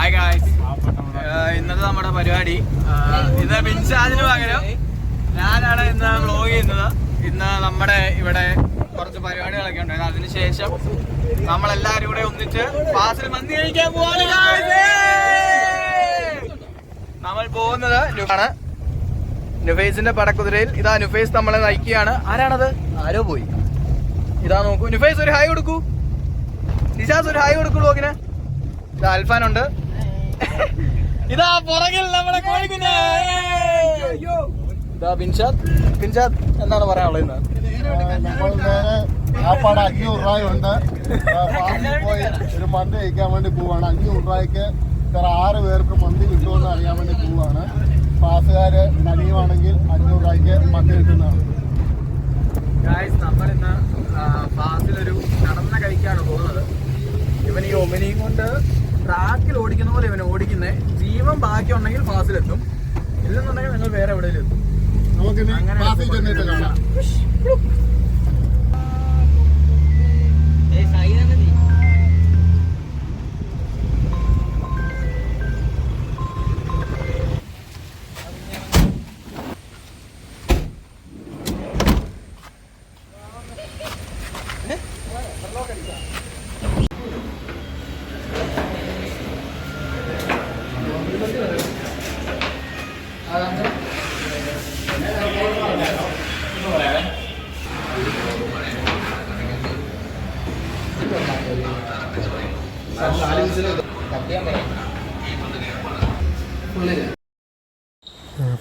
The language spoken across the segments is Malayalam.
ഹായ് ഗായ്സ്, ഇന്നത്തെ നമ്മുടെ പരിപാടി ഇന്ന് ബിൻഷാദിന് പകരം ഞാനാണ് ഇന്ന് വ്ലോഗ് ചെയ്യുന്നത്. ഇന്ന് നമ്മുടെ ഇവിടെ കുറച്ച് പരിപാടികളൊക്കെ ഉണ്ടായിരുന്നു. അതിനുശേഷം നമ്മളെല്ലാവരും കൂടെ ഒന്നിച്ച് ഫാസിൽ മന്തി കഴിക്കാൻ പോവാണ്. നമ്മൾ പോകുന്നത് നുഫൈസിന്റെ പടക്കുതിരയിൽ. ഇതാ നുഫൈസ് നമ്മളെ നയിക്കുകയാണ്. ആരാണത്? ആരോ പോയി. ഇതാ നോക്കൂ, നുഫൈസ് ഒരു ഹായ് കൊടുക്കൂ. നിശാസ് ഒരു ഹായ് കൊടുക്കൂ വ്ലോഗിന്. ഇതാ അൽഫാനുണ്ട്. ഇതാ പുറകിൽ നമ്മുടെ കോഴിക്കുഞ്ഞ്. ഇതാ ബിൻഷാദ് എന്താണ് പറയാനുള്ളത്? ഇന്ന് ആപ്പാട് 500 രൂപയുണ്ട്. പോയി ഒരു മന്തി കഴിക്കാൻ വേണ്ടി പോവാണ്. 500 രൂപയ്ക്ക് വേറെ 6 പേർക്ക് മന്തി കിട്ടുമെന്ന് അറിയാൻ വേണ്ടി പോവാണ്. പാസുകാര് നനിയുവാണെങ്കിൽ 500 രൂപയ്ക്ക് മന്തി കിട്ടുന്നതാണ്. നമ്മളിന്ന് ഫാസിലൊരു നടന്ന കഴിക്കാണ് പോകുന്നത്. ഇവൻ ഈ ഒമിനിയും കൊണ്ട് ട്രാക്കിൽ ഓടിക്കുന്ന പോലെ ഇവൻ ഓടിക്കുന്നേ. ജീവൻ ബാക്കി ഉണ്ടെങ്കിൽ ഫാസിലെത്തും, ഇല്ലെന്നുണ്ടെങ്കിൽ നിങ്ങൾ വേറെ എവിടെയെങ്കിലും എത്തും. നമുക്ക് കാണാം.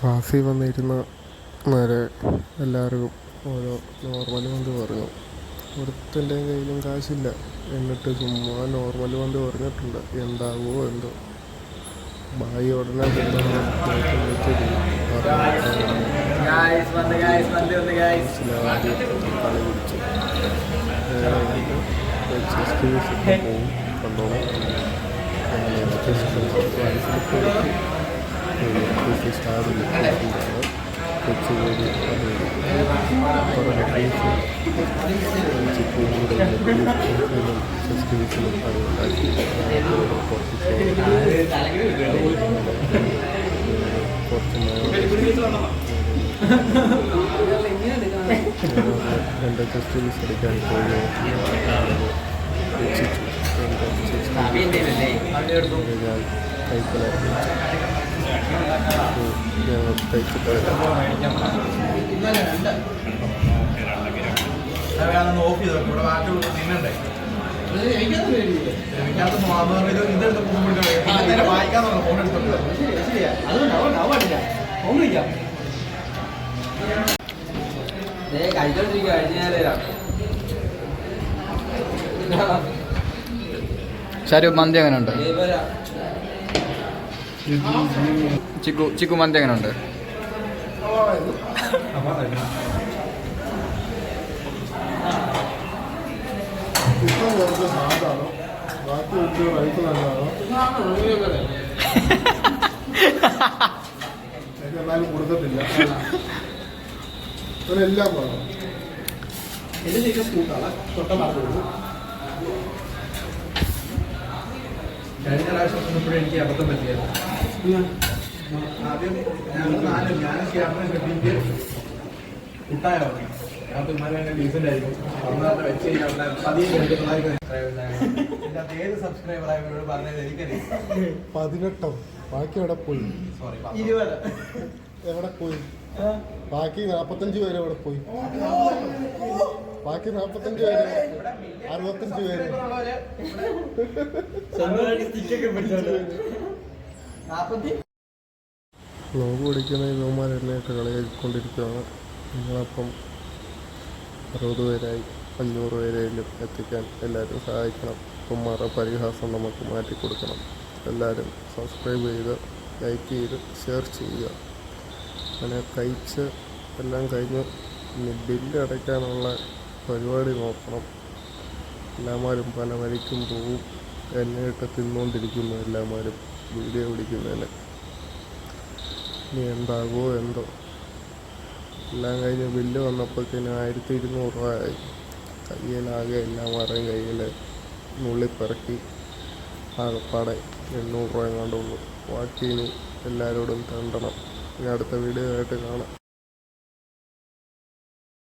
ഫാസി വന്നിരുന്ന നേരെ എല്ലാവർക്കും ഓരോ നോർമൽ മന്തി പറഞ്ഞു. ഒരുത്തൻ്റെ കയ്യിലും കാശില്ല, എന്നിട്ട് ചുമ്മാ നോർമൽ മന്തി പറഞ്ഞിട്ടുണ്ട്. എന്താകുമോ എന്തോ. ബായി ഉടനെ കളി പിടിച്ചു. പോവും കണ്ടോളാം. സ്റ്റാറിൽ കൊച്ചുകോടി ചിക്കൻ കൂടെ സബ്സ്ക്രിപ്ഷനും അതുണ്ടാക്കി എൻ്റെ സബ്സ്ക്രിപ്ഷൻ എടുക്കാൻ പോയി കൈക്കലായിരുന്നു. ശരി, മന്തി എങ്ങനെ ഉണ്ട്? ചിക്കു മന്തി എങ്ങനെ ഉണ്ട്? എന്നാലും കൊടുക്കത്തില്ല. എല്ലാം വേണം. എന്റെ ചിക്കൻ കൂട്ടാണ് തൊട്ട മാറുള്ളൂ. കഴിഞ്ഞ പ്രാവശ്യം വന്നപ്പോഴും എനിക്ക് അബദ്ധം പറ്റിയത്. ആദ്യം ഞാൻ ക്യാമറ കെട്ടിയിട്ട് കുട്ടായ പറഞ്ഞു. ഞാൻ പിന്മാരെ ഡീസൻ്റ് ആയിരിക്കും. വെച്ച് കഴിഞ്ഞാൽ പതിയെ ഏത് സബ്സ്ക്രൈബർ ആയവരോട് പറഞ്ഞത് എനിക്കറിയാം. 18 ബാക്കി എവിടെ പോയി? സോറി, 20 എവിടെ പോയി? ബാക്കി 45 പേര് എവിടെ പോയി? ബാക്കി 45 പേര്, 65 പേര്. നോമ്പ് പിടിക്കുന്ന യുവമാരെല്ലായിട്ട് കളിയാക്കിക്കൊണ്ടിരിക്കുകയാണ്. നിങ്ങളപ്പം 60 പേരായി, 500 പേരെങ്കിലും എത്തിക്കാൻ എല്ലാവരും സഹായിക്കണം. ഉമ്മാരുടെ പരിഹാസം നമുക്ക് മാറ്റിക്കൊടുക്കണം. എല്ലാവരും സബ്സ്ക്രൈബ് ചെയ്ത് ലൈക്ക് ചെയ്ത് ഷെയർ ചെയ്യുക. അങ്ങനെ കഴിച്ച് എല്ലാം കഴിഞ്ഞ് ഇനി ബില്ല് അടയ്ക്കാനുള്ള പരിപാടി നോക്കണം. എല്ലാവരും പല വഴിക്കും പോവും. എന്നെയിട്ട് തിന്നുകൊണ്ടിരിക്കുന്നു എല്ലാവരും വീഡിയോ പിടിക്കുന്നതിന്. ഇനി എന്താകുമോ എന്തോ. എല്ലാം കഴിഞ്ഞ് ബില്ല് വന്നപ്പോഴത്തേന് 1200 രൂപയായി. കയ്യിലാകെ എല്ലാവരുടെയും കയ്യിൽ നുള്ളിപ്പിറക്കി ആകപ്പാടെ 800 രൂപ എങ്ങാണ്ടുള്ളൂ. ബാക്കി ഇനി എല്ലാവരോടും തണ്ടണം. ഇനി അടുത്ത വീഡിയോ ആയിട്ട് കാണാം.